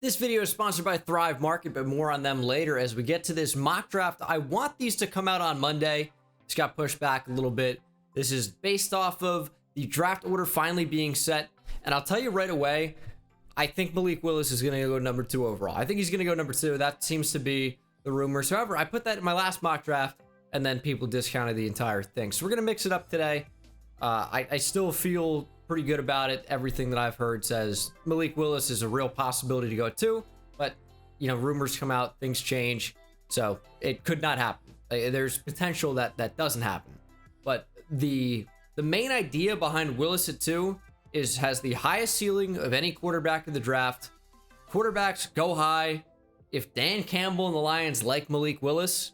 This video is sponsored by Thrive Market, but more on them later as we get to this mock draft. I want these to come out on Monday. It's got pushed back a little bit. This is based off of the draft order finally being set. And I'll tell you right away, I think Malik Willis is going to go number 2 overall. I think he's going to go number 2. That seems to be the rumors. However, I put that in my last mock draft, and then people discounted the entire thing. So we're going to mix it up today. I still feel pretty good about it. Everything that I've heard says Malik Willis is a real possibility to go 2, but rumors come out, things change, so it could not happen. There's potential that doesn't happen, but the main idea behind Willis at 2 has the highest ceiling of any quarterback in the draft. Quarterbacks go high. If Dan Campbell and the Lions like Malik Willis,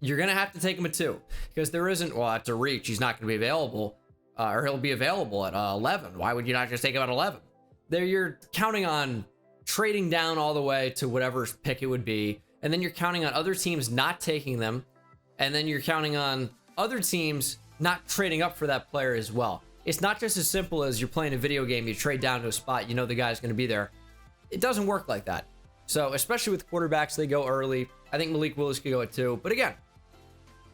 you're gonna have to take him at 2 because there isn't, well, it's a reach. He's not gonna be available. Or he'll be available at 11. Why would you not just take him at 11? There, you're counting on trading down all the way to whatever pick it would be, and then you're counting on other teams not taking them, and then you're counting on other teams not trading up for that player as well. It's not just as simple as you're playing a video game, you trade down to a spot, you know the guy's going to be there. It doesn't work like that. So, especially with quarterbacks, they go early. I think Malik Willis could go at 2, but again,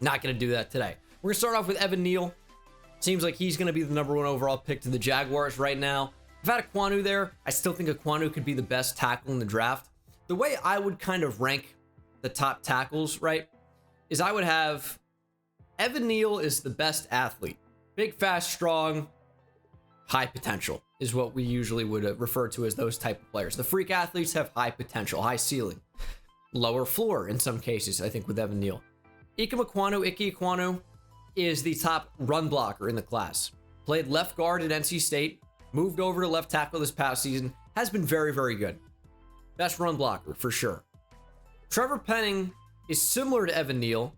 not going to do that today. We're going to start off with Evan Neal. Seems like he's going to be the number 1 overall pick to the Jaguars right now. I've had Ekwonu there. I still think Ekwonu could be the best tackle in the draft. The way I would kind of rank the top tackles, right, is I would have Evan Neal is the best athlete. Big, fast, strong, high potential is what we usually would refer to as those type of players. The freak athletes have high potential, high ceiling, lower floor in some cases, I think, with Evan Neal. Ike Ekwonu is the top run blocker in the class. Played left guard at NC State, moved over to left tackle this past season, has been very, very good. Best run blocker for sure. Trevor Penning is similar to Evan Neal,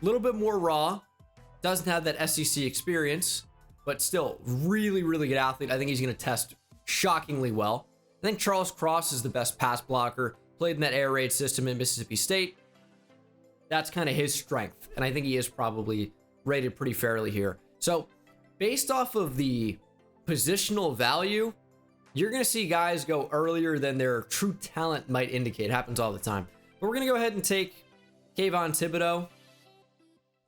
a little bit more raw, doesn't have that SEC experience, but still really, really good athlete. I think he's going to test shockingly well. I think Charles Cross is the best pass blocker, played in that air raid system in Mississippi State. That's kind of his strength, and I think he is probably rated pretty fairly here. So, based off of the positional value, you're going to see guys go earlier than their true talent might indicate. It happens all the time. But we're going to go ahead and take Kayvon Thibodeau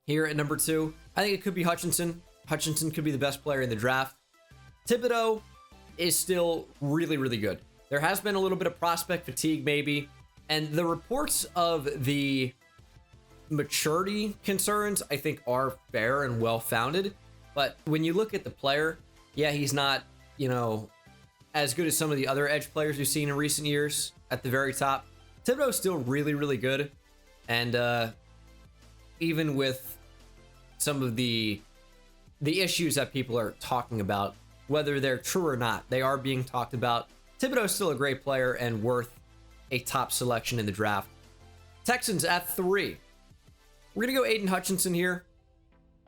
here at number 2. I think it could be Hutchinson. Hutchinson could be the best player in the draft. Thibodeau is still really, really good. There has been a little bit of prospect fatigue maybe, and the reports of the maturity concerns I think are fair and well-founded, but when you look at the player, yeah, he's not as good as some of the other edge players we've seen in recent years at the very top. Thibodeau's still really, really good, and even with some of the issues that people are talking about, whether they're true or not, they are being talked about. Thibodeau's still a great player and worth a top selection in the draft. Texans at 3. We're going to go Aiden Hutchinson here.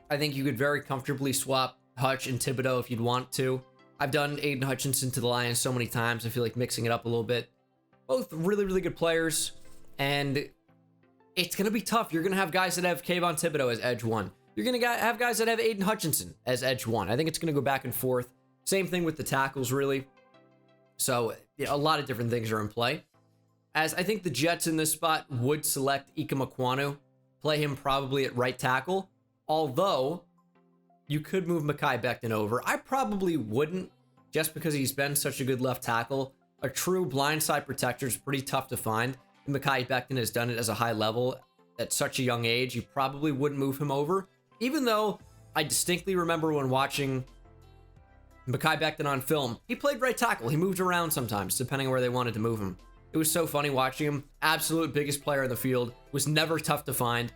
I think you could very comfortably swap Hutch and Thibodeau if you'd want to. I've done Aiden Hutchinson to the Lions so many times. I feel like mixing it up a little bit. Both really, really good players, and it's going to be tough. You're going to have guys that have Kayvon Thibodeau as edge 1. You're going to have guys that have Aiden Hutchinson as edge 1. I think it's going to go back and forth. Same thing with the tackles, really. So a lot of different things are in play. As I think the Jets in this spot would select Ike Ekwonu, play him probably at right tackle, although you could move Mekhi Becton over. I probably wouldn't, just because he's been such a good left tackle. A true blindside protector is pretty tough to find, and Mekhi Becton has done it as a high level at such a young age. You probably wouldn't move him over, even though I distinctly remember when watching Mekhi Becton on film, he played right tackle. He moved around sometimes, depending on where they wanted to move him. It was so funny watching him. Absolute biggest player in the field. Was never tough to find.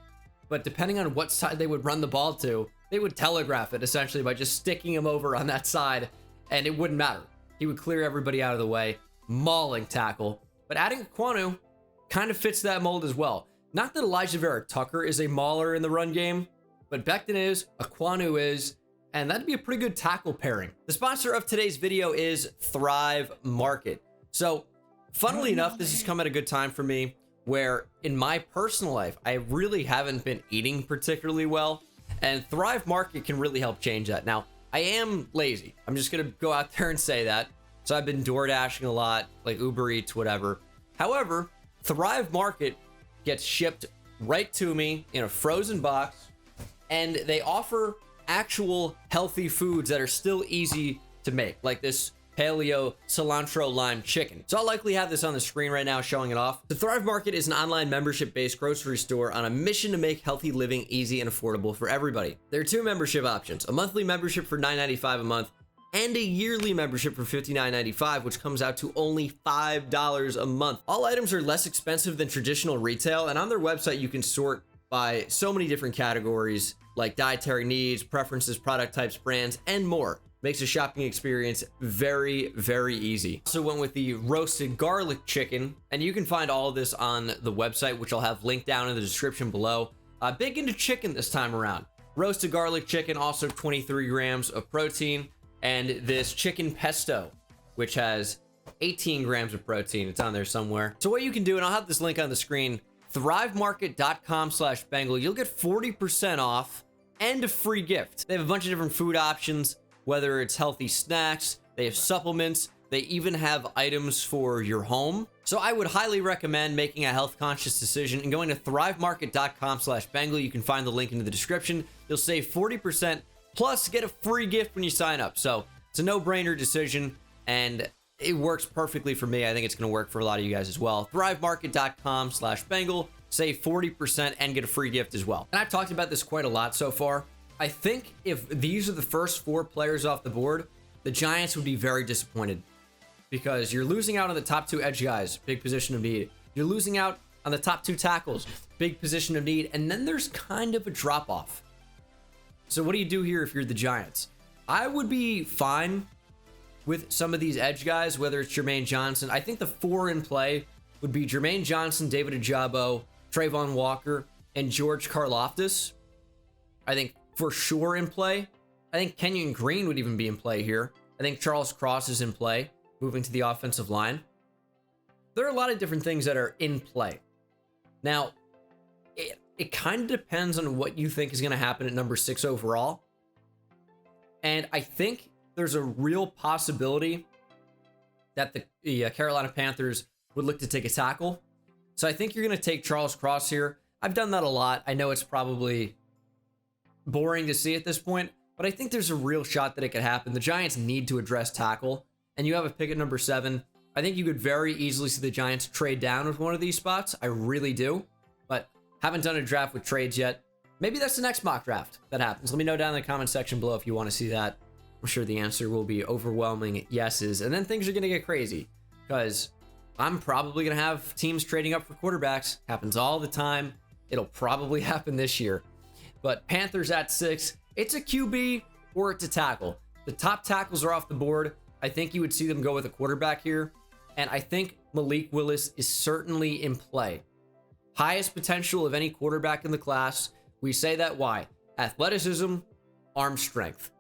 But depending on what side they would run the ball to, they would telegraph it essentially by just sticking him over on that side, and it wouldn't matter. He would clear everybody out of the way. Mauling tackle. But adding Ekwonu kind of fits that mold as well. Not that Elijah Vera Tucker is a mauler in the run game, but Becton is, Ekwonu is, and that'd be a pretty good tackle pairing. The sponsor of today's video is Thrive Market. So, funnily enough, this has come at a good time for me, where in my personal life, I really haven't been eating particularly well, and Thrive Market can really help change that. Now, I am lazy. I'm just gonna go out there and say that. So I've been door dashing a lot, like Uber Eats, whatever. However, Thrive Market gets shipped right to me in a frozen box, and they offer actual healthy foods that are still easy to make, like this paleo cilantro lime chicken. So I'll likely have this on the screen right now showing it off. The Thrive Market is an online membership-based grocery store on a mission to make healthy living easy and affordable for everybody. There are two membership options: a monthly membership for $9.95 a month and a yearly membership for $59.95, which comes out to only $5 a month. All items are less expensive than traditional retail, and on their website you can sort by so many different categories like dietary needs, preferences, product types, brands, and more. Makes the shopping experience very, very easy. Also went with the roasted garlic chicken, and you can find all of this on the website, which I'll have linked down in the description below. Big into chicken this time around. Roasted garlic chicken, also 23 grams of protein, and this chicken pesto, which has 18 grams of protein. It's on there somewhere. So what you can do, and I'll have this link on the screen, thrivemarket.com/Bengal, you'll get 40% off and a free gift. They have a bunch of different food options, whether it's healthy snacks, they have supplements, they even have items for your home. So I would highly recommend making a health conscious decision and going to thrivemarket.com/Bengal. You can find the link in the description. You'll save 40% plus get a free gift when you sign up. So it's a no-brainer decision, and it works perfectly for me. I think it's going to work for a lot of you guys as well. thrivemarket.com/Bengal, save 40% and get a free gift as well. And I've talked about this quite a lot so far. I think if these are the first 4 players off the board, the Giants would be very disappointed, because you're losing out on the top 2 edge guys, big position of need. You're losing out on the top 2 tackles, big position of need, and then there's kind of a drop off. So what do you do here if you're the Giants? I would be fine with some of these edge guys, whether it's Jermaine Johnson. I think the 4 in play would be Jermaine Johnson, David Ojabo, Trayvon Walker, and George Karlaftis. I think for sure in play. I think Kenyon Green would even be in play here. I think Charles Cross is in play, moving to the offensive line. There are a lot of different things that are in play. Now, it kind of depends on what you think is going to happen at number 6 overall. And I think there's a real possibility that the Carolina Panthers would look to take a tackle. So I think you're going to take Charles Cross here. I've done that a lot. I know it's probably boring to see at this point, but I think there's a real shot that it could happen. The Giants need to address tackle, and you have a pick at number 7. I think you could very easily see the Giants trade down with one of these spots. I really do, but haven't done a draft with trades yet. Maybe that's the next mock draft that happens. Let me know down in the comment section below if you want to see that. I'm sure the answer will be overwhelming yeses, and then things are going to get crazy, because I'm probably going to have teams trading up for quarterbacks. Happens all the time. It'll probably happen this year. But Panthers at 6, it's a QB or it's a tackle. The top tackles are off the board. I think you would see them go with a quarterback here. And I think Malik Willis is certainly in play. Highest potential of any quarterback in the class. We say that why? Athleticism, arm strength.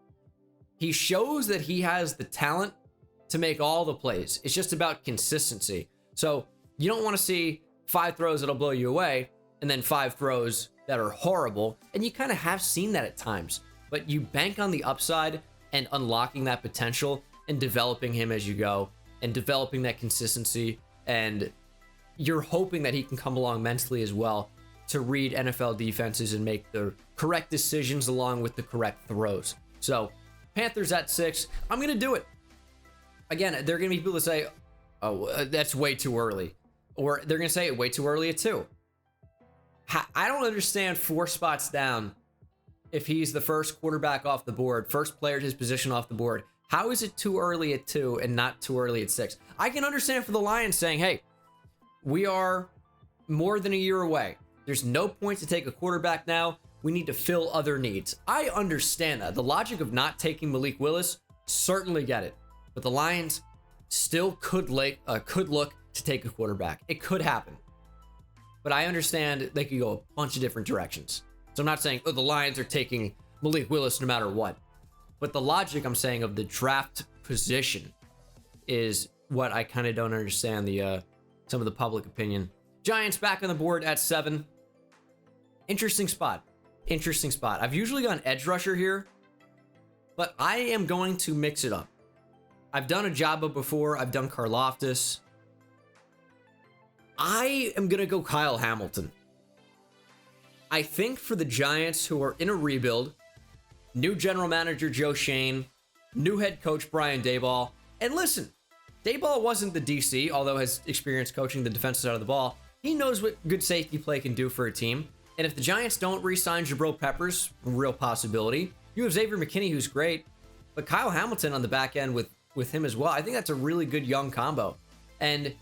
He shows that he has the talent to make all the plays. It's just about consistency. So you don't want to see 5 throws that'll blow you away and then 5 throws that are horrible, and you kind of have seen that at times, but you bank on the upside and unlocking that potential and developing him as you go and developing that consistency, and you're hoping that he can come along mentally as well to read NFL defenses and make the correct decisions along with the correct throws. So Panthers at 6, I'm going to do it. Again, there are going to be people that say, oh, that's way too early, or they're going to say way too early at 2. I don't understand 4 spots down if he's the first quarterback off the board, first player at his position off the board. How is it too early at 2 and not too early at 6? I can understand for the Lions saying, hey, we are more than a year away. There's no point to take a quarterback now. We need to fill other needs. I understand that. The logic of not taking Malik Willis, certainly get it. But the Lions still could look to take a quarterback. It could happen. But I understand they could go a bunch of different directions. So I'm not saying, oh, the Lions are taking Malik Willis no matter what. But the logic I'm saying of the draft position is what I kind of don't understand some of the public opinion. Giants back on the board at 7. Interesting spot. Interesting spot. I've usually gone edge rusher here, but I am going to mix it up. I've done Ajabo before. I've done Karloftis. I am going to go Kyle Hamilton. I think for the Giants, who are in a rebuild, new general manager Joe Shane, new head coach Brian Daboll, and listen, Daboll wasn't the DC, although has experience coaching the defensive side of the ball. He knows what good safety play can do for a team. And if the Giants don't re-sign Jabril Peppers, real possibility, you have Xavier McKinney, who's great, but Kyle Hamilton on the back end with him as well. I think that's a really good young combo. And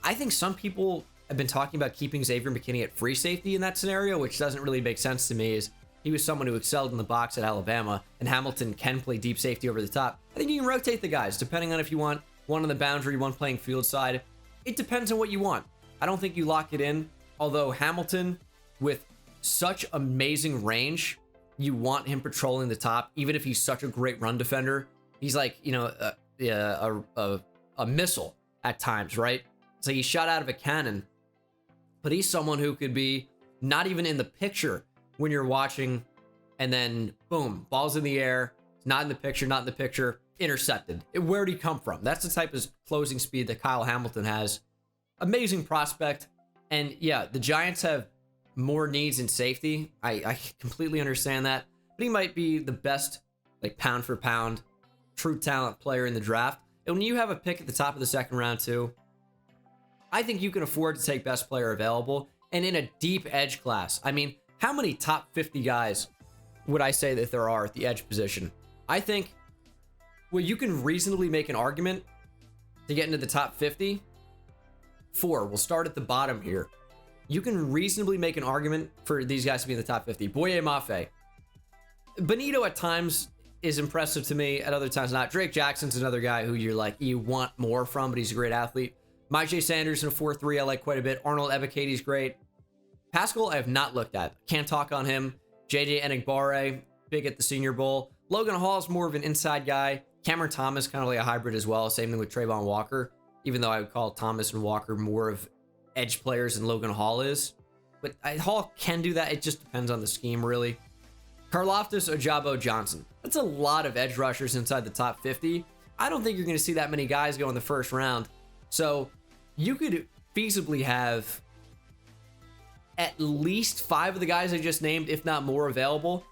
I think some people have been talking about keeping Xavier McKinney at free safety in that scenario, which doesn't really make sense to me, as he was someone who excelled in the box at Alabama, and Hamilton can play deep safety over the top. I think you can rotate the guys, depending on if you want one on the boundary, one playing field side. It depends on what you want. I don't think you lock it in, although Hamilton, with such amazing range, you want him patrolling the top, even if he's such a great run defender. He's like, you know, a missile at times, right? So he's shot out of a cannon, but he's someone who could be not even in the picture when you're watching, and then boom, ball's in the air, not in the picture, intercepted. Where'd he come from? That's the type of closing speed that Kyle Hamilton has. Amazing prospect. And yeah, the Giants have more needs in safety. I completely understand that, but he might be the best, like, pound for pound, true talent player in the draft. And when you have a pick at the top of the second round too, I think you can afford to take best player available, and in a deep edge class. I mean, how many top 50 guys would I say that there are at the edge position? I think, well, you can reasonably make an argument to get into the top 50. 4. We'll start at the bottom here. You can reasonably make an argument for these guys to be in the top 50. Boye Mafe. Benito at times is impressive to me, at other times not. Drake Jackson's another guy who you're like, you want more from, but he's a great athlete. Myjai Sanders in a 4-3 I like quite a bit. Arnold Ebikete's great. Pascal I have not looked at. Can't talk on him. JJ Enagbare, big at the Senior Bowl. Logan Hall is more of an inside guy. Cameron Thomas, kind of like a hybrid as well. Same thing with Trayvon Walker, even though I would call Thomas and Walker more of edge players than Logan Hall is. But Hall can do that. It just depends on the scheme, really. Karloftis, Ajabo, Johnson. That's a lot of edge rushers inside the top 50. I don't think you're going to see that many guys go in the first round. So you could feasibly have at least 5 of the guys I just named, if not more, available.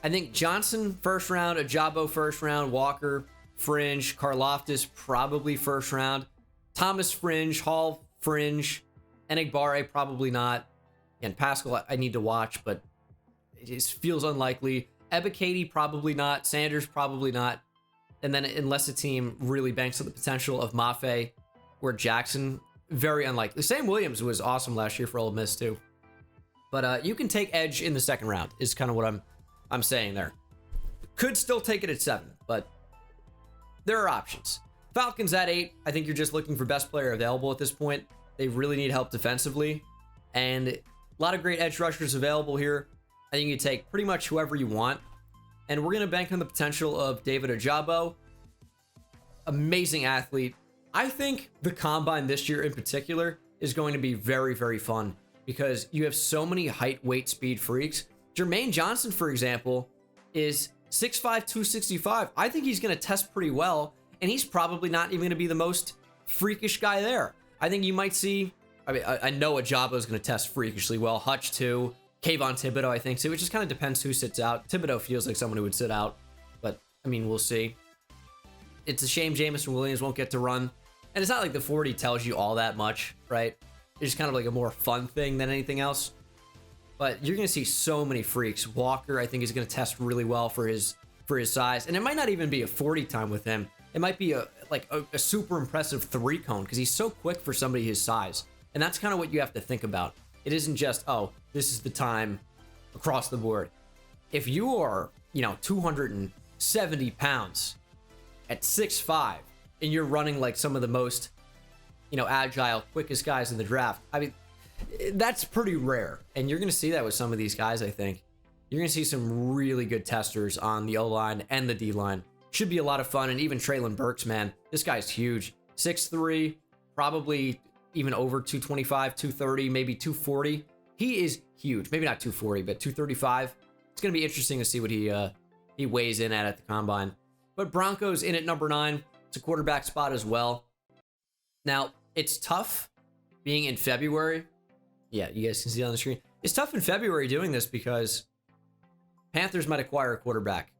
I think Johnson, first round. Ajabo, first round. Walker, fringe. Karloftis, probably first round. Thomas, fringe. Hall, fringe. Enagbare, probably not. And Pascal, I need to watch, but it just feels unlikely. Ebiketie, probably not. Sanders, probably not. And then unless a team really banks on the potential of Mafe or Jackson, very unlikely. Sam Williams was awesome last year for Ole Miss too. But you can take edge in the second round is kind of what I'm saying there. Could still take it at 7, but there are options. Falcons at 8. I think you're just looking for best player available at this point. They really need help defensively, and a lot of great edge rushers available here. I think you take pretty much whoever you want, and we're going to bank on the potential of David Ajabo. Amazing athlete. I think the combine this year in particular is going to be very, very fun because you have so many height, weight, speed freaks. Jermaine Johnson, for example, is 6'5", 265. I think he's going to test pretty well, and he's probably not even going to be the most freakish guy there. I think you might see, I mean, I know Ajabo is going to test freakishly well. Hutch too. Kayvon Thibodeau, I think, too. It just kind of depends who sits out. Thibodeau feels like someone who would sit out, but, I mean, we'll see. It's a shame Jamison Williams won't get to run. And it's not like the 40 tells you all that much, right? It's just kind of like a more fun thing than anything else. But you're going to see so many freaks. Walker, I think, is going to test really well for his size. And it might not even be a 40 time with him. It might be a super impressive 3-cone because he's so quick for somebody his size. And that's kind of what you have to think about. It isn't just, oh, this is the time across the board. If you are, 270 pounds at 6'5", and you're running like some of the most, agile, quickest guys in the draft, I mean, that's pretty rare. And you're going to see that with some of these guys, I think. You're going to see some really good testers on the O-line and the D-line. Should be a lot of fun. And even Traylon Burks, man, this guy's huge. 6'3", probably even over 225, 230, maybe 240. He is huge. Maybe not 240, but 235. It's going to be interesting to see what he weighs in at the combine. But Broncos in at number 9. It's a quarterback spot as well. Now, it's tough being in February. Yeah, you guys can see it on the screen. It's tough in February doing this because Panthers might acquire a quarterback.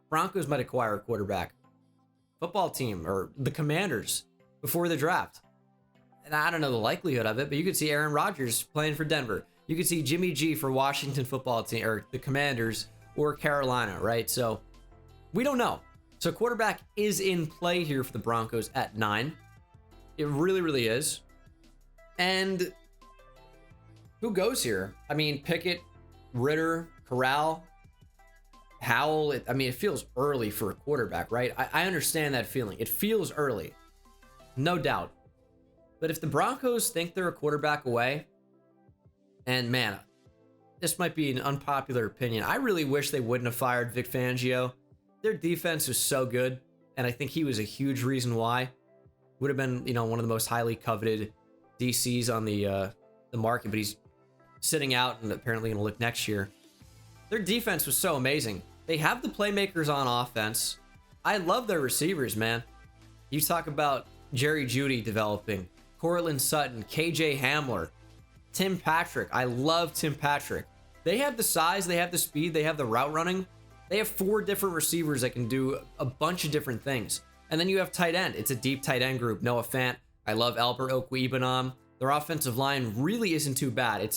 Broncos might acquire a quarterback. Football team or the Commanders before the draft. And I don't know the likelihood of it, but you could see Aaron Rodgers playing for Denver. You could see Jimmy G for Washington football team or the Commanders or Carolina, right? So we don't know. So quarterback is in play here for the Broncos at 9. It really, really is. And who goes here? I mean, Pickett, Ritter, Corral, Howell. It feels early for a quarterback, right? I understand that feeling. It feels early, no doubt. But if the Broncos think they're a quarterback away, and man, this might be an unpopular opinion, I really wish they wouldn't have fired Vic Fangio. Their defense was so good, and I think he was a huge reason why. Would have been, one of the most highly coveted DCs on the market, but he's sitting out and apparently going to look next year. Their defense was so amazing. They have the playmakers on offense. I love their receivers, man. You talk about Jerry Jeudy developing, Cortland Sutton, KJ Hamler, Tim Patrick. I love Tim Patrick. They have the size, they have the speed, they have the route running. They have 4 different receivers that can do a bunch of different things. And then you have tight end. It's a deep tight end group. Noah Fant. I love Albert Okwuegbunam. Their offensive line really isn't too bad.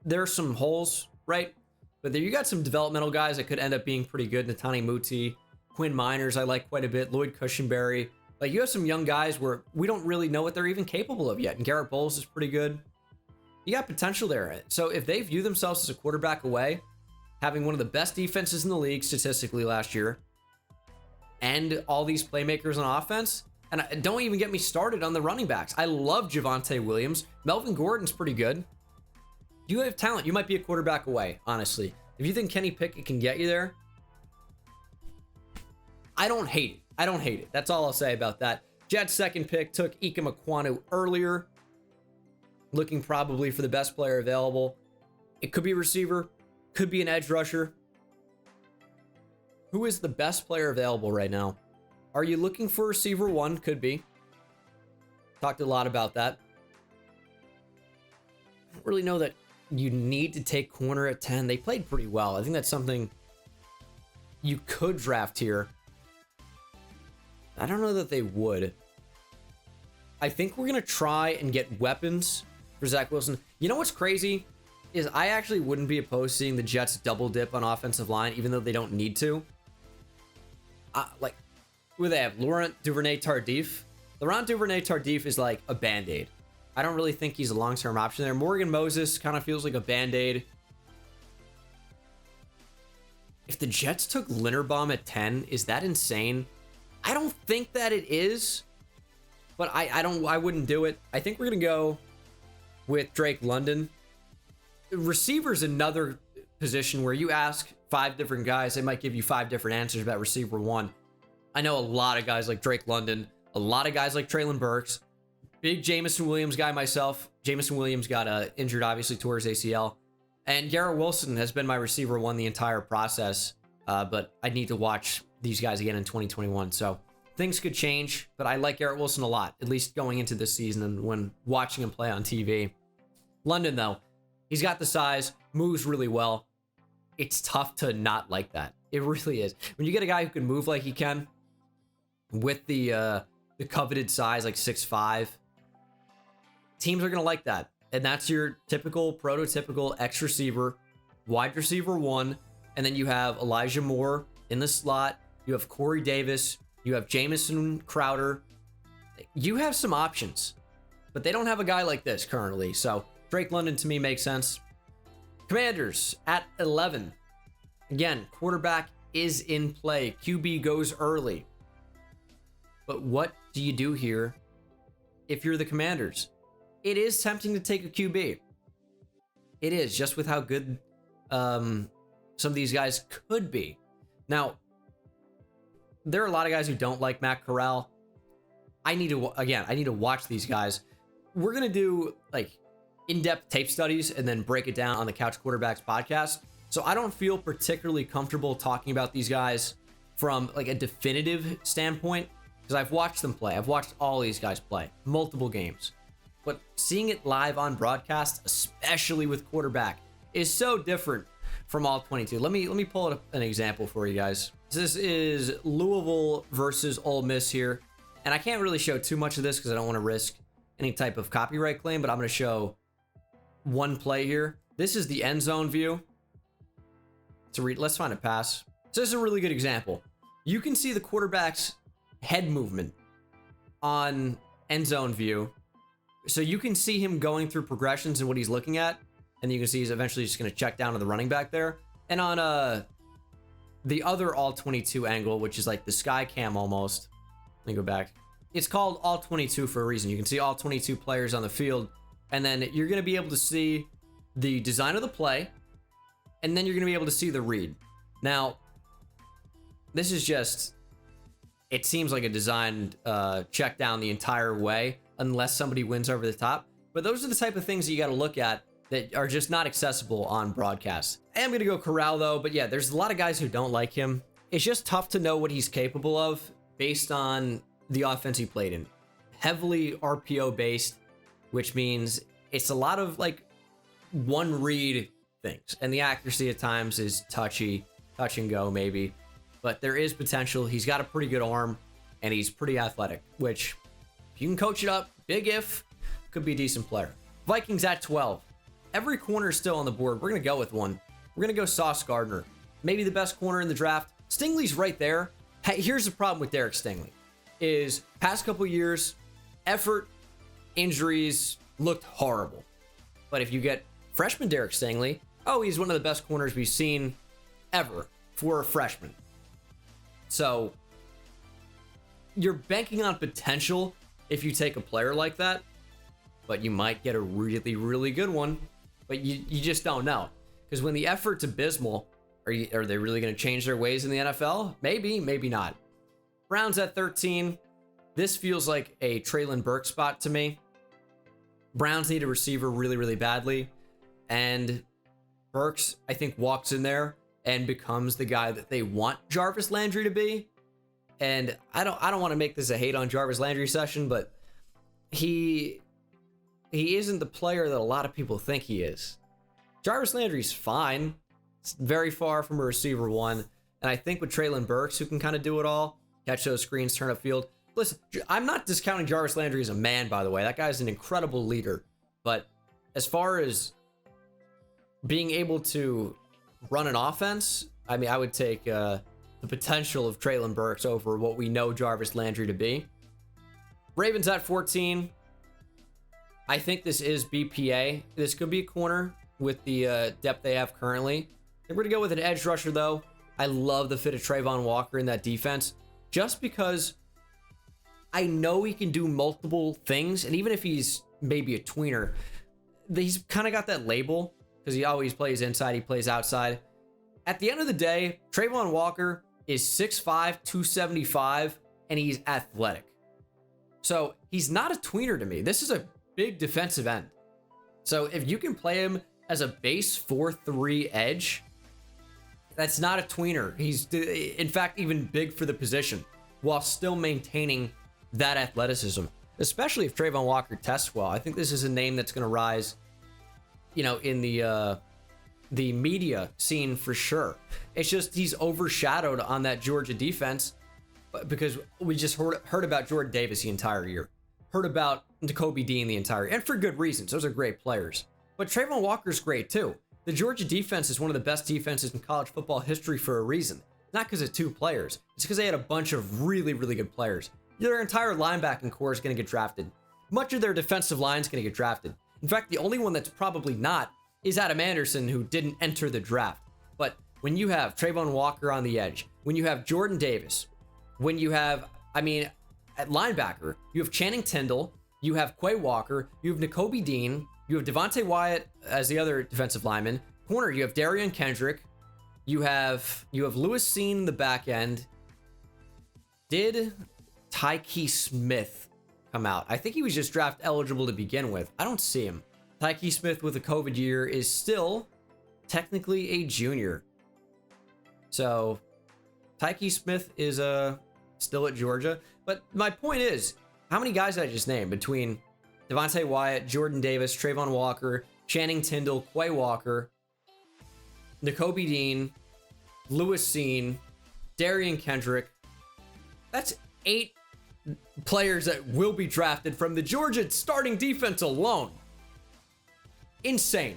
There are some holes, right? But there you got some developmental guys that could end up being pretty good. Netani Muti, Quinn Miners, I like quite a bit. Lloyd Cushenberry. Like, you have some young guys where we don't really know what they're even capable of yet. And Garrett Bowles is pretty good. You got potential there. So if they view themselves as a quarterback away, having one of the best defenses in the league statistically last year, and all these playmakers on offense, and don't even get me started on the running backs. I love Javonte Williams. Melvin Gordon's pretty good. You have talent. You might be a quarterback away, honestly. If you think Kenny Pickett can get you there, I don't hate it. I don't hate it. That's all I'll say about that. Jets' second pick took Ike Ekwonu earlier, looking probably for the best player available. It could be a receiver, could be an edge rusher. Who is the best player available right now? Are you looking for receiver 1? Could be. Talked a lot about that. I don't really know that you need to take corner at 10. They played pretty well. I think that's something you could draft here. I don't know that they would. I think we're going to try and get weapons for Zach Wilson. You know what's crazy? Is I actually wouldn't be opposed to seeing the Jets double dip on offensive line, even though they don't need to. Who they have? Laurent Duvernay-Tardif. Laurent Duvernay-Tardif is like a band-aid. I don't really think he's a long-term option there. Morgan Moses kind of feels like a band-aid. If the Jets took Linderbaum at 10, is that insane? I don't think that it is, but I wouldn't do it. I think we're gonna go with Drake London. Receiver's another position where you ask 5 different guys, they might give you 5 different answers about receiver 1. I know a lot of guys like Drake London, a lot of guys like Treylon Burks, big Jameson Williams guy myself. Jameson Williams got injured, obviously, tore his ACL. And Garrett Wilson has been my receiver 1 the entire process, but I need to watch these guys again in 2021. So things could change, but I like Garrett Wilson a lot, at least going into this season and when watching him play on TV. London, though, he's got the size, moves really well. It's tough to not like that. It really is. When you get a guy who can move like he can, with the coveted size, like 6'5", teams are going to like that. And that's your typical, prototypical X receiver, wide receiver 1. And then you have Elijah Moore in the slot. You have Corey Davis. You have Jamison Crowder. You have some options, but they don't have a guy like this currently. So Drake London to me makes sense. Commanders at 11. Again, quarterback is in play. QB goes early. But what do you do here if you're the Commanders? It is tempting to take a QB. It is, just with how good some of these guys could be. Now, there are a lot of guys who don't like Matt Corral. I need to watch these guys. We're going to do like in-depth tape studies and then break it down on the Couch Quarterbacks podcast. So I don't feel particularly comfortable talking about these guys from like a definitive standpoint, because because I've watched them play. I've watched all these guys play multiple games, but seeing it live on broadcast, especially with quarterback, is so different from all 22. Let me pull up an example for you guys. This is Louisville versus Ole Miss here, and I can't really show too much of this because I don't want to risk any type of copyright claim, but I'm going to show one play here. This is the end zone view. Let's find a pass. So this is a really good example. You can see the quarterback's head movement on end zone view. So you can see him going through progressions and what he's looking at. And you can see he's eventually just going to check down to the running back there. And on the other all 22 angle, which is like the sky cam almost. Let me go back. It's called all 22 for a reason. You can see all 22 players on the field. And then you're going to be able to see the design of the play. And then you're going to be able to see the read. Now, this is just, it seems like a designed check down the entire way, unless somebody wins over the top. But those are the type of things that you got to look at that are just not accessible on broadcast. I am going to go Corral though, but yeah, there's a lot of guys who don't like him. It's just tough to know what he's capable of based on the offense he played in. Heavily RPO based, which means it's a lot of like one read things. And the accuracy at times is touch and go maybe. But there is potential. He's got a pretty good arm, and he's pretty athletic, which, if you can coach it up, big if, could be a decent player. Vikings at 12. Every corner is still on the board. We're going to go with one. We're going to go Sauce Gardner. Maybe the best corner in the draft. Stingley's right there. Hey, here's the problem with Derek Stingley. Is past couple years, effort, injuries looked horrible. But if you get freshman Derek Stingley, oh, he's one of the best corners we've seen ever for a freshman. So you're banking on potential if you take a player like that, but you might get a really, really good one, but you just don't know. Because when the effort's abysmal, are they really going to change their ways in the NFL? Maybe, maybe not. Browns at 13. This feels like a Treylon Burks spot to me. Browns need a receiver really, really badly. And Burks, I think, walks in there and becomes the guy that they want Jarvis Landry to be. And I don't want to make this a hate on Jarvis Landry session, but he isn't the player that a lot of people think he is. Jarvis Landry's fine. It's very far from a receiver one. And I think with Treylon Burks, who can kind of do it all, catch those screens, turn up field. Listen, I'm not discounting Jarvis Landry as a man, by the way. That guy's an incredible leader. But as far as being able to run an offense, I mean, I would take the potential of Treylon Burks over what we know Jarvis Landry to be. Ravens at 14. I think this is BPA. This could be a corner with the depth they have currently. We're going to go with an edge rusher, though. I love the fit of Trayvon Walker in that defense, just because I know he can do multiple things. And even if he's maybe a tweener, he's kind of got that label because he always plays inside, he plays outside. At the end of the day, Trayvon Walker is 6'5", 275, and he's athletic. So he's not a tweener to me. This is a big defensive end. So if you can play him as a base 4-3 edge, that's not a tweener. He's, in fact, even big for the position while still maintaining that athleticism, especially if Trayvon Walker tests well. I think this is a name that's going to rise, you know, in the media scene for sure. It's just he's overshadowed on that Georgia defense because we just heard about Jordan Davis the entire year, heard about N'Kobe Dean the entire year, and for good reasons. Those are great players. But Trayvon Walker's great too. The Georgia defense is one of the best defenses in college football history for a reason. Not because of two players. It's because they had a bunch of really, really good players. Their entire linebacking core is going to get drafted. Much of their defensive line is going to get drafted. In fact, the only one that's probably not is Adam Anderson, who didn't enter the draft. But when you have Trayvon Walker on the edge, when you have Jordan Davis, when you have, I mean, at linebacker, you have Channing Tindall, you have Quay Walker, you have N'Kobe Dean, you have Devontae Wyatt as the other defensive lineman. Corner, you have Darian Kendrick. You have Lewis Seen in the back end. Did Tyke Smith come out? I think he was just draft eligible to begin with. I don't see him. Tyke Smith with a COVID year is still technically a junior. So Tyke Smith is still at Georgia. But my point is, how many guys did I just name between Devontae Wyatt, Jordan Davis, Trayvon Walker, Channing Tindall, Quay Walker, Nakobe Dean, Lewis Seen, Darian Kendrick? That's 8 players that will be drafted from the Georgia starting defense alone. Insane.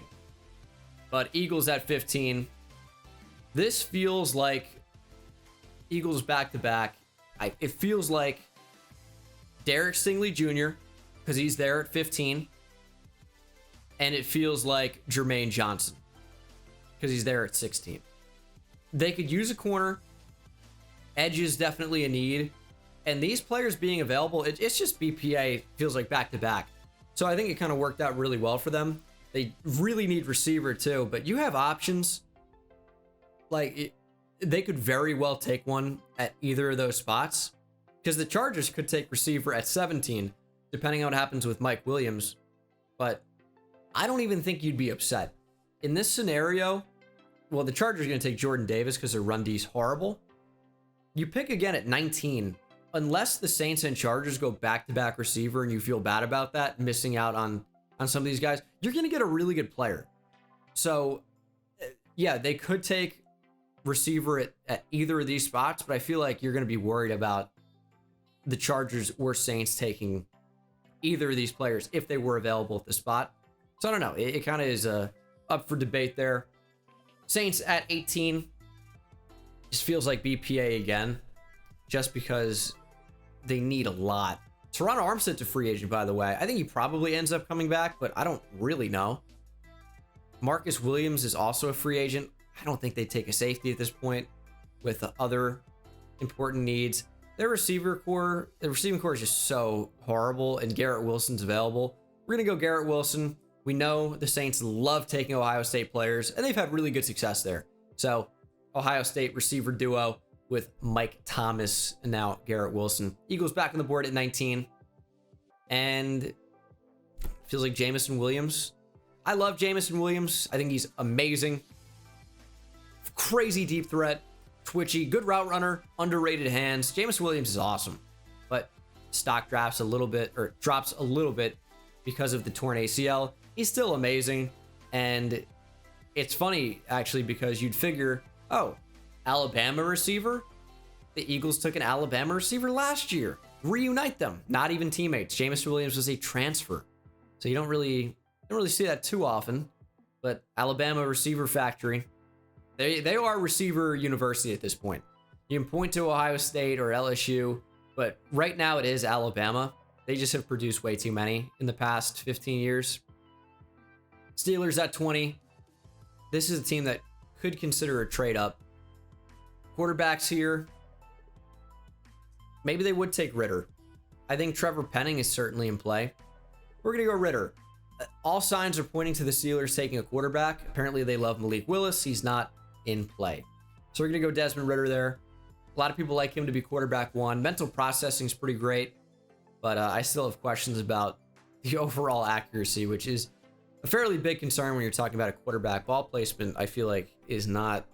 But Eagles at 15. This feels like Eagles back-to-back. It feels like Derek Stingley Jr., because he's there at 15. And it feels like Jermaine Johnson, because he's there at 16. They could use a corner. Edge is definitely a need. And these players being available, it's just BPA feels like back-to-back. So I think it kind of worked out really well for them. They really need receiver too, but you have options. They could very well take one at either of those spots, because the Chargers could take receiver at 17, depending on what happens with Mike Williams. But I don't even think you'd be upset. In this scenario, well, the Chargers are going to take Jordan Davis because their run D's horrible. You pick again at 19, unless the Saints and Chargers go back-to-back receiver and you feel bad about that, missing out on some of these guys, you're going to get a really good player. So, yeah, they could take receiver at either of these spots, but I feel like you're going to be worried about the Chargers or Saints taking either of these players if they were available at the spot. So I don't know. It kind of is up for debate there. Saints at 18 just feels like BPA again, just because they need a lot. Teron Armstead's a free agent, by the way. I think he probably ends up coming back, but I don't really know. Marcus Williams is also a free agent. I don't think they take a safety at this point with the other important needs. Their receiving core is just so horrible, and Garrett Wilson's available. We're going to go Garrett Wilson. We know the Saints love taking Ohio State players, and they've had really good success there. So, Ohio State receiver duo with Mike Thomas and now Garrett Wilson. Eagles back on the board at 19. And feels like Jamison Williams. I love Jamison Williams. I think he's amazing. Crazy deep threat. Twitchy. Good route runner. Underrated hands. Jamison Williams is awesome. But stock drops a little bit because of the torn ACL. He's still amazing. And it's funny, actually, because you'd figure, oh, Alabama receiver? The Eagles took an Alabama receiver last year. Reunite them. Not even teammates. Jamison Williams was a transfer. So you don't really see that too often. But Alabama receiver factory. They are receiver university at this point. You can point to Ohio State or LSU, but right now it is Alabama. They just have produced way too many in the past 15 years. Steelers at 20. This is a team that could consider a trade up. Quarterbacks here. Maybe they would take Ritter. I think Trevor Penning is certainly in play. We're going to go Ritter. All signs are pointing to the Steelers taking a quarterback. Apparently they love Malik Willis. He's not in play. So we're going to go Desmond Ritter there. A lot of people like him to be quarterback one. Mental processing is pretty great, but I still have questions about the overall accuracy, which is a fairly big concern when you're talking about a quarterback. Ball placement, I feel like, is not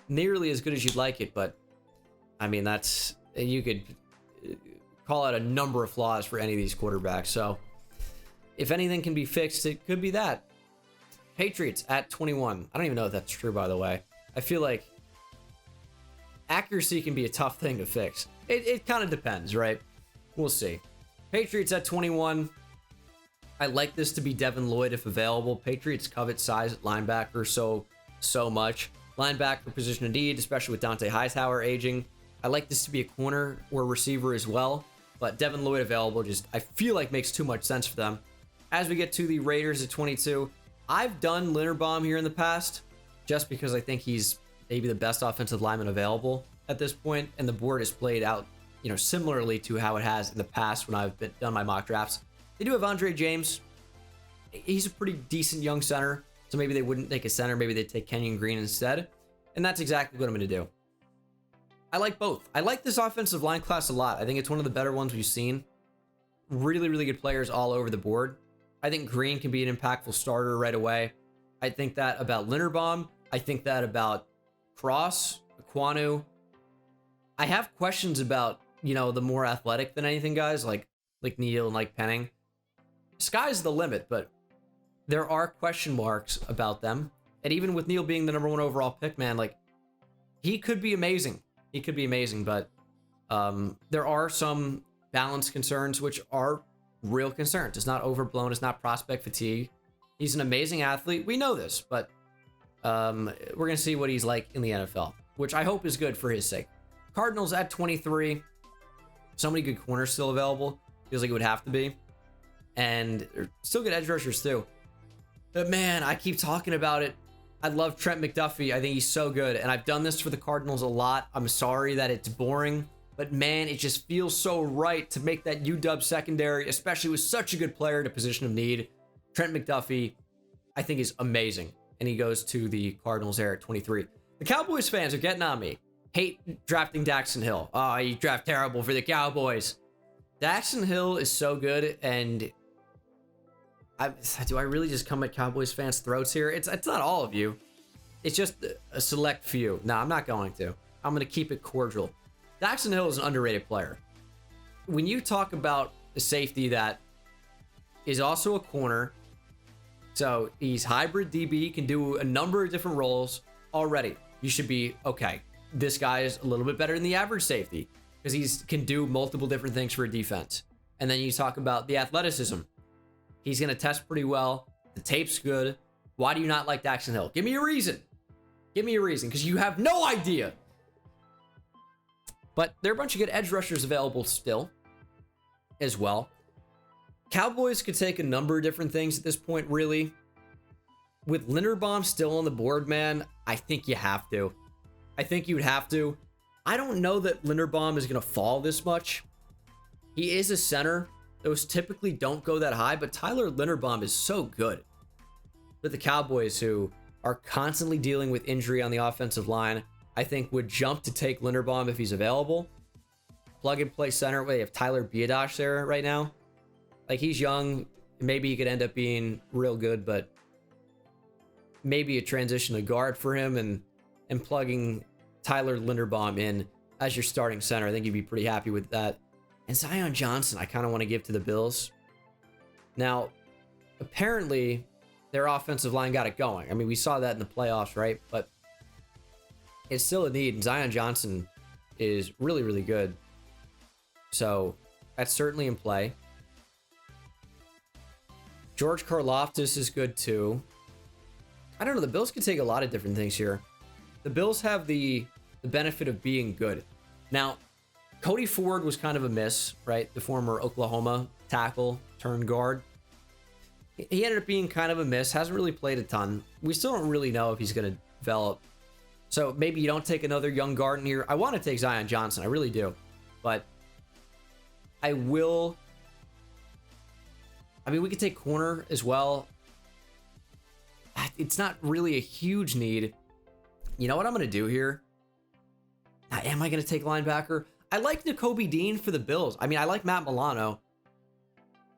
nearly as good as you'd like it, but I mean, you could call out a number of flaws for any of these quarterbacks. So if anything can be fixed, it could be that. Patriots at 21. I don't even know if that's true, by the way. I feel like accuracy can be a tough thing to fix. It kind of depends, right? We'll see. Patriots at 21. I like this to be Devin Lloyd if available. Patriots covet size at linebacker so much. Linebacker position of need, especially with Dante Hightower aging. I like this to be a corner or receiver as well, but Devin Lloyd available just, I feel like, makes too much sense for them. As we get to the Raiders at 22, I've done Linderbaum here in the past just because I think he's maybe the best offensive lineman available at this point, and the board has played out, similarly to how it has in the past when I've done my mock drafts. They do have Andre James. He's a pretty decent young center, so maybe they wouldn't take a center. Maybe they'd take Kenyon Green instead, and that's exactly what I'm going to do. I like both. I like this offensive line class a lot. I think it's one of the better ones we've seen. Really, really good players all over the board. I think Green can be an impactful starter right away. I think that about Linderbaum. I think that about Cross, Aquanu. I have questions about the more athletic than anything guys, like Neal and like Penning. Sky's the limit, but there are question marks about them. And even with Neal being the #1 overall pick, man, like, he could be amazing. He could be amazing, but there are some balance concerns, which are real concerns. It's not overblown. It's not prospect fatigue. He's an amazing athlete. We know this, but we're going to see what he's like in the NFL, which I hope is good for his sake. Cardinals at 23. So many good corners still available. Feels like it would have to be. And still good edge rushers too. But man, I keep talking about it. I love Trent McDuffie. I think he's so good. And I've done this for the Cardinals a lot. I'm sorry that it's boring. But man, it just feels so right to make that UW secondary, especially with such a good player in a position of need. Trent McDuffie, I think, is amazing. And he goes to the Cardinals there at 23. The Cowboys fans are getting on me. Hate drafting Daxton Hill. Oh, you draft terrible for the Cowboys. Daxton Hill is so good, and do I really just come at Cowboys fans' throats here? It's not all of you. It's just a select few. No, I'm not going to. I'm going to keep it cordial. Daxton Hill is an underrated player. When you talk about a safety that is also a corner, so he's hybrid DB, can do a number of different roles already, you should be okay. This guy is a little bit better than the average safety because he can do multiple different things for a defense. And then you talk about the athleticism. He's going to test pretty well. The tape's good. Why do you not like Daxton Hill? Give me a reason. Give me a reason, because you have no idea. But there are a bunch of good edge rushers available still as well. Cowboys could take a number of different things at this point, really. With Linderbaum still on the board, man, I think you have to. I think you would have to. I don't know that Linderbaum is going to fall this much. He is a center. Those typically don't go that high, but Tyler Linderbaum is so good. But the Cowboys, who are constantly dealing with injury on the offensive line, I think would jump to take Linderbaum if he's available. Plug and play center. They have Tyler Biadasz there right now. Like, he's young. Maybe he could end up being real good, but maybe a transition to guard for him and plugging Tyler Linderbaum in as your starting center. I think you'd be pretty happy with that. And Zion Johnson, I kind of want to give to the Bills. Now, apparently, their offensive line got it going. I mean, we saw that in the playoffs, right? But it's still a need. And Zion Johnson is really, really good. So that's certainly in play. George Karlaftis is good too. I don't know. The Bills could take a lot of different things here. The Bills have the benefit of being good. Now, Cody Ford was kind of a miss, right? The former Oklahoma tackle turned guard. He ended up being kind of a miss. Hasn't really played a ton. We still don't really know if he's going to develop. So maybe you don't take another young guard in here. I want to take Zion Johnson. I really do. But I will. I mean, we could take corner as well. It's not really a huge need. You know what I'm going to do here? Now, am I going to take linebacker? I like Nakobe Dean for the Bills. I mean, I like Matt Milano.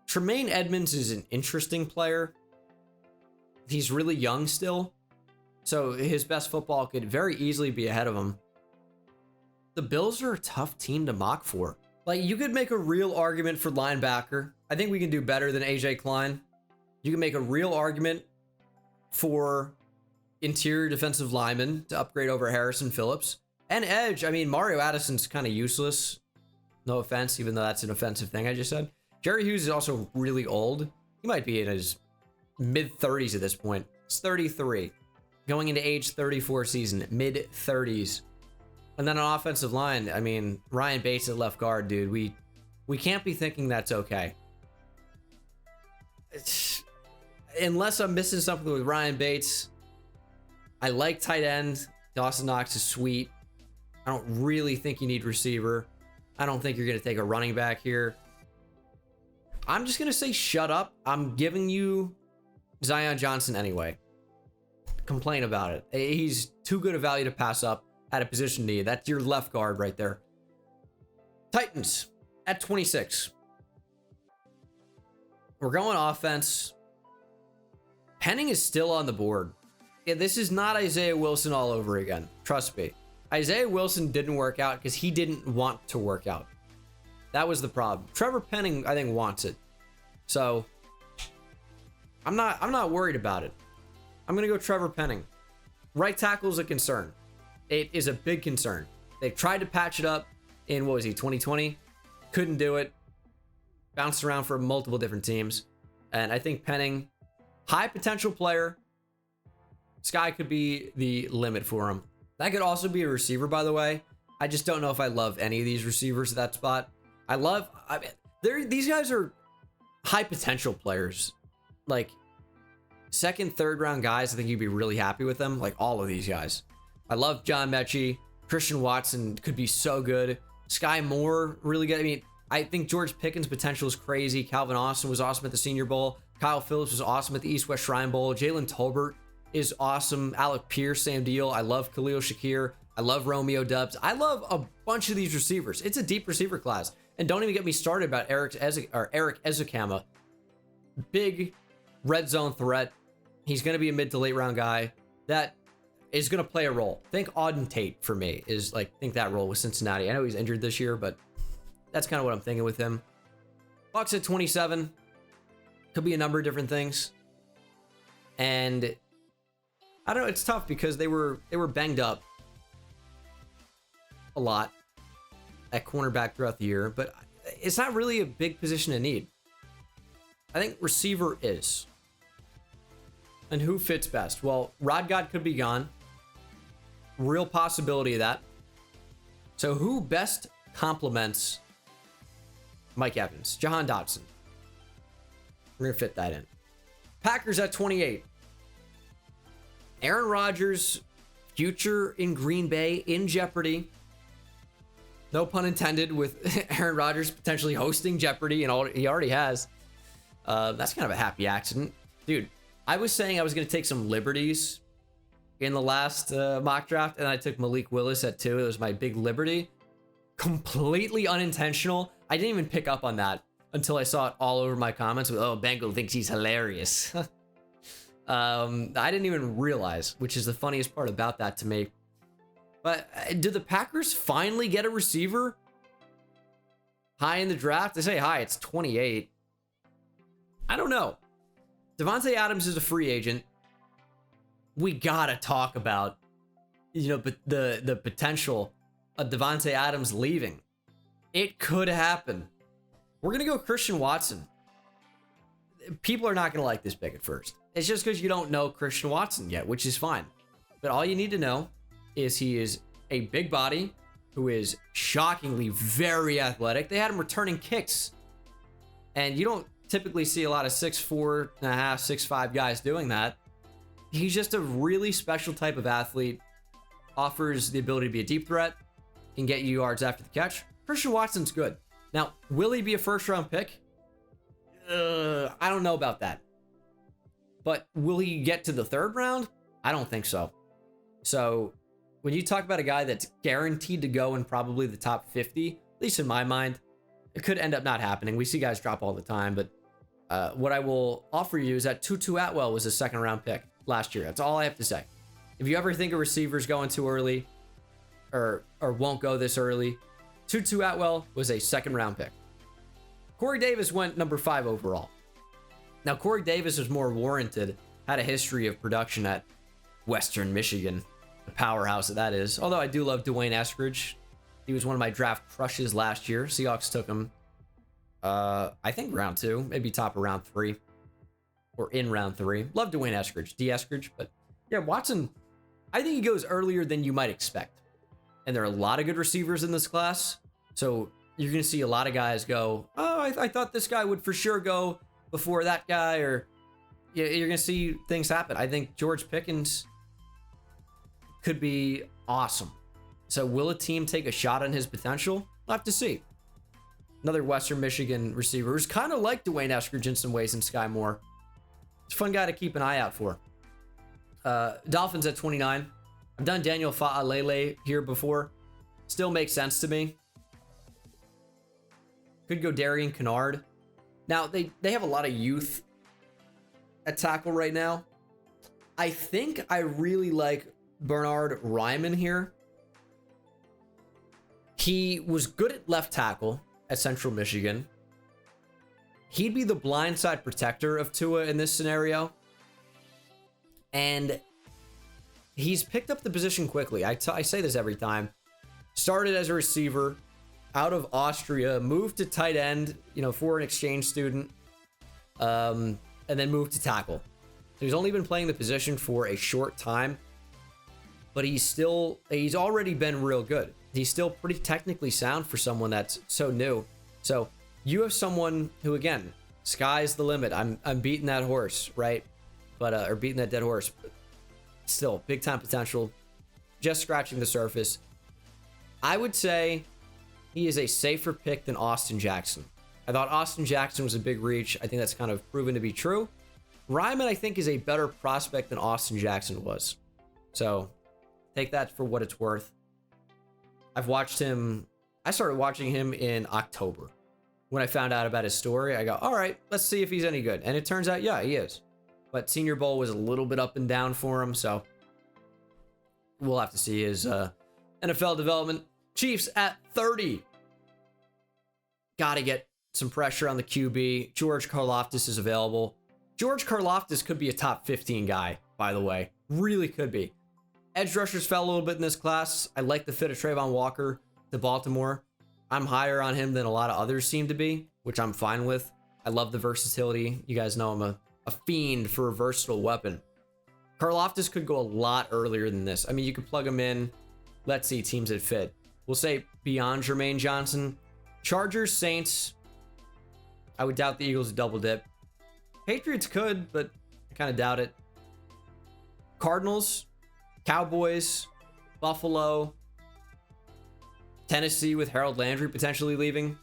Tremaine Edmonds is an interesting player. He's really young still. So his best football could very easily be ahead of him. The Bills are a tough team to mock for. Like, you could make a real argument for linebacker. I think we can do better than AJ Klein. You can make a real argument for interior defensive lineman to upgrade over Harrison Phillips. And edge, I mean, Mario Addison's kind of useless. No offense, even though that's an offensive thing I just said. Jerry Hughes is also really old. He might be in his mid-30s at this point. He's 33. Going into age 34 season, mid-30s. And then on offensive line, I mean, Ryan Bates at left guard, dude. We can't be thinking that's okay. Unless I'm missing something with Ryan Bates. I like tight end. Dawson Knox is sweet. I don't really think you need receiver. I don't think you're going to take a running back here. I'm just going to say shut up. I'm giving you Zion Johnson anyway. Complain about it. He's too good a value to pass up at a position need. That's your left guard right there. Titans at 26. We're going offense. Penning is still on the board. Yeah, this is not Isaiah Wilson all over again. Trust me. Isaiah Wilson didn't work out because he didn't want to work out. That was the problem. Trevor Penning, I think, wants it. So I'm not worried about it. I'm gonna go Trevor Penning. Right tackle is a concern. It is a big concern. They tried to patch it up in, what was he, 2020? Couldn't do it. Bounced around for multiple different teams. And I think Penning, high potential player. Sky could be the limit for him. That could also be a receiver, by the way. I just don't know if I love any of these receivers at that spot. These guys are high potential players. Like, second, third round guys, I think you'd be really happy with them. Like, all of these guys. I love John Mechie. Christian Watson could be so good. Sky Moore, really good. I mean, I think George Pickens' potential is crazy. Calvin Austin was awesome at the Senior Bowl. Kyle Phillips was awesome at the East-West Shrine Bowl. Jalen Tolbert is awesome. Alec Pierce, same deal. I love Khalil Shakir. I love Romeo Dubs. I love a bunch of these receivers. It's a deep receiver class. And don't even get me started about Eric Ezekama. Big red zone threat. He's going to be a mid to late round guy that is going to play a role. Think Auden Tate for me is think that role with Cincinnati. I know he's injured this year, but that's kind of what I'm thinking with him. Bucks at 27. Could be a number of different things. And I don't know, it's tough because they were banged up a lot at cornerback throughout the year, but it's not really a big position to need. I think receiver is. And who fits best? Well, Rod God could be gone. Real possibility of that. So who best complements Mike Evans? Jahan Dotson. We're going to fit that in. Packers at 28. Aaron Rodgers' future in Green Bay in jeopardy. No pun intended, with Aaron Rodgers potentially hosting Jeopardy, and he already has. That's kind of a happy accident. Dude, I was saying I was going to take some liberties in the last mock draft, and I took Malik Willis at 2. It was my big liberty. Completely unintentional. I didn't even pick up on that until I saw it all over my comments with, oh, Bengal thinks he's hilarious. I didn't even realize, which is the funniest part about that to me. But do the Packers finally get a receiver high in the draft? They say high, it's 28. I don't know. Devontae Adams is a free agent. We gotta talk about, but the potential of Devontae Adams leaving. It could happen. We're gonna go Christian Watson. People are not gonna like this pick at first. It's just because you don't know Christian Watson yet, which is fine. But all you need to know is he is a big body who is shockingly very athletic. They had him returning kicks. And you don't typically see a lot of 6'4.5", 6'5" guys doing that. He's just a really special type of athlete. Offers the ability to be a deep threat. Can get you yards after the catch. Christian Watson's good. Now, will he be a first-round pick? I don't know about that. But will he get to the third round? I don't think so. So when you talk about a guy that's guaranteed to go in probably the top 50, at least in my mind, it could end up not happening. We see guys drop all the time, but what I will offer you is that Tutu Atwell was a second-round pick last year. That's all I have to say. If you ever think a receiver's going too early or won't go this early, Tutu Atwell was a second-round pick. Corey Davis went number 5 overall. Now, Corey Davis was more warranted, had a history of production at Western Michigan, the powerhouse that is. Although I do love Dwayne Eskridge. He was one of my draft crushes last year. Seahawks took him, I think round 2, maybe top of round 3, or in round 3. Love Dwayne Eskridge, D. Eskridge, but yeah, Watson, I think he goes earlier than you might expect. And there are a lot of good receivers in this class, so you're going to see a lot of guys go, oh, I thought this guy would for sure go before that guy, or you're going to see things happen. I think George Pickens could be awesome. So will a team take a shot on his potential? We'll have to see. Another Western Michigan receiver who's kind of like Dwayne Eskridge in some ways, and Sky Moore. It's a fun guy to keep an eye out for. Dolphins at 29. I've done Daniel Fa'alele here before. Still makes sense to me. Could go Darian Kennard. Now, they have a lot of youth at tackle right now. I think I really like Bernard Ryman here. He was good at left tackle. at Central Michigan. He'd be the blindside protector of Tua in this scenario. And he's picked up the position quickly. I say this every time. Started as a receiver out of Austria, moved to tight end, for an exchange student, and then moved to tackle. So he's only been playing the position for a short time, but he's already been real good. He's still pretty technically sound for someone that's so new. So you have someone who, again, sky's the limit. I'm beating that horse, right? But or beating that dead horse. But still, big time potential. Just scratching the surface. I would say he is a safer pick than Austin Jackson. I thought Austin Jackson was a big reach. I think that's kind of proven to be true. Ryman, I think, is a better prospect than Austin Jackson was. So take that for what it's worth. I started watching him in October. When I found out about his story, I go, all right, let's see if he's any good. And it turns out, yeah, he is. But Senior Bowl was a little bit up and down for him, so we'll have to see his NFL development. Chiefs at 30. Got to get some pressure on the QB. George Karlaftis is available. George Karlaftis could be a top 15 guy, by the way. Really could be. Edge rushers fell a little bit in this class. I like the fit of Trayvon Walker to Baltimore. I'm higher on him than a lot of others seem to be, which I'm fine with. I love the versatility. You guys know I'm a fiend for a versatile weapon. Karlaftis could go a lot earlier than this. I mean, you could plug him in. Let's see teams that fit. We'll say beyond Jermaine Johnson. Chargers, Saints. I would doubt the Eagles double dip. Patriots could, but I kind of doubt it. Cardinals, Cowboys, Buffalo, Tennessee with Harold Landry potentially leaving.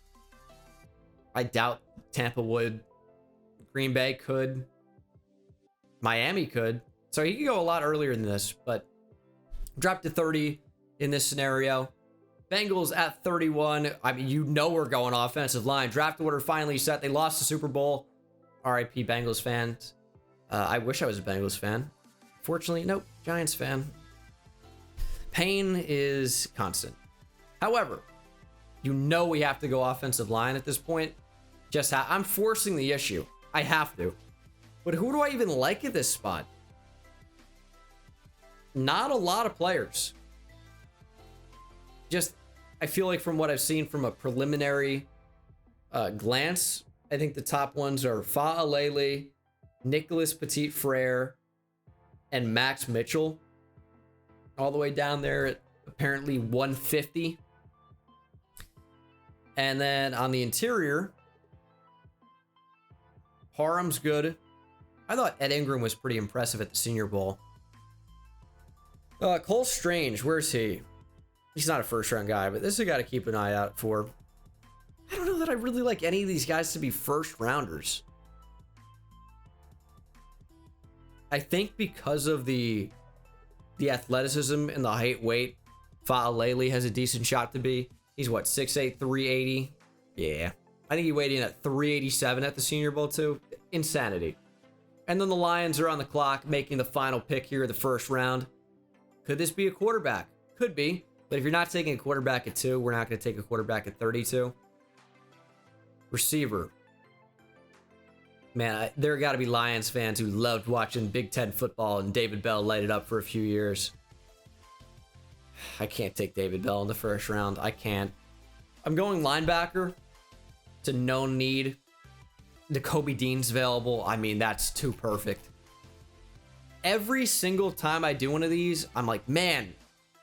I doubt Tampa would. Green Bay could. Miami could. So he could go a lot earlier than this, but dropped to 30 in this scenario. Bengals at 31. I mean, we're going offensive line. Draft order finally set. They lost the Super Bowl. RIP Bengals fans. I wish I was a Bengals fan. Fortunately, nope. Giants fan. Pain is constant. However, we have to go offensive line at this point. I'm forcing the issue. I have to. But who do I even like at this spot? Not a lot of players. I feel like from what I've seen from a preliminary glance, I think the top ones are Fa'alele, Nicholas Petit-Frere, and Max Mitchell. All the way down there at apparently 150. And then on the interior, Parham's good. I thought Ed Ingram was pretty impressive at the Senior Bowl. Cole Strange, where's he? He's not a first-round guy, but this is a guy to keep an eye out for. I don't know that I really like any of these guys to be first-rounders. I think because of the athleticism and the height weight, Fa'alele has a decent shot to be. He's what, 6'8", 380? Yeah. I think he weighed in at 387 at the Senior Bowl too. Insanity. And then the Lions are on the clock, making the final pick here of the first round. Could this be a quarterback? Could be. But if you're not taking a quarterback at 2, we're not going to take a quarterback at 32. Receiver. Man, there got to be Lions fans who loved watching Big Ten football and David Bell light it up for a few years. I can't take David Bell in the first round. I can't. I'm going linebacker. It's a known need. Nakobe Dean's available. I mean, that's too perfect. Every single time I do one of these, I'm like, man,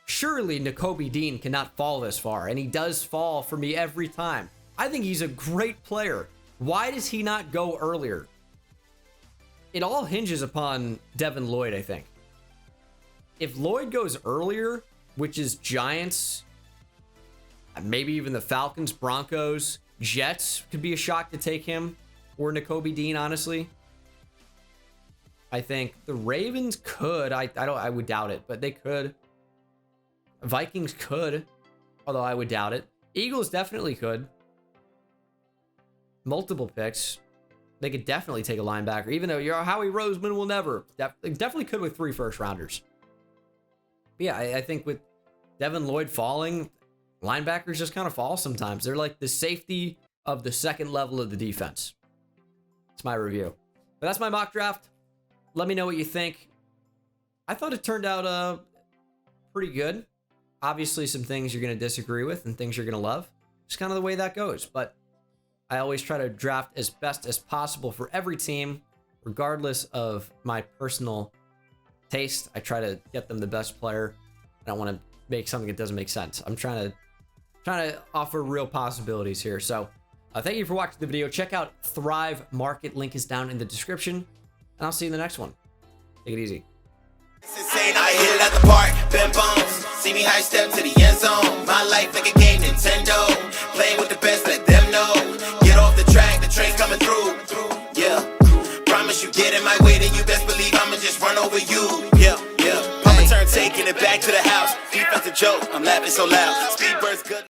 surely Nakobe Dean cannot fall this far. And he does fall for me every time. I think he's a great player. Why does he not go earlier? It all hinges upon Devin Lloyd, I think. If Lloyd goes earlier, which is Giants, maybe even the Falcons, Broncos, Jets could be a shock to take him, or Nakobe Dean, honestly. I think the Ravens could. I would doubt it, but they could. Vikings could, although I would doubt it. Eagles definitely could. Multiple picks. They could definitely take a linebacker, even though Howie Roseman will never. Definitely could with 3 first rounders. But yeah, I think with Devin Lloyd falling, linebackers just kind of fall sometimes. They're like the safety of the second level of the defense. It's my review. But that's my mock draft. Let me know what you think. I thought it turned out pretty good. Obviously, some things you're going to disagree with and things you're going to love. It's kind of the way that goes. But I always try to draft as best as possible for every team, regardless of my personal taste. I try to get them the best player. I don't want to make something that doesn't make sense. I'm trying to offer real possibilities here. So thank you for watching the video. Check out Thrive Market. Link is down in the description. And I'll see you in the next one. Take it easy. It's insane, I hit it at the park, bend bones. See me high step to the end zone. My life like a game, Nintendo. Playing with the best, let them know. Get off the track, the train's coming through. Yeah, promise you get in my way, then you best believe I'ma just run over you. Yeah, yeah. Papa turn, taking it back to the house. Defensive joke, I'm laughing so loud. Speed burst good.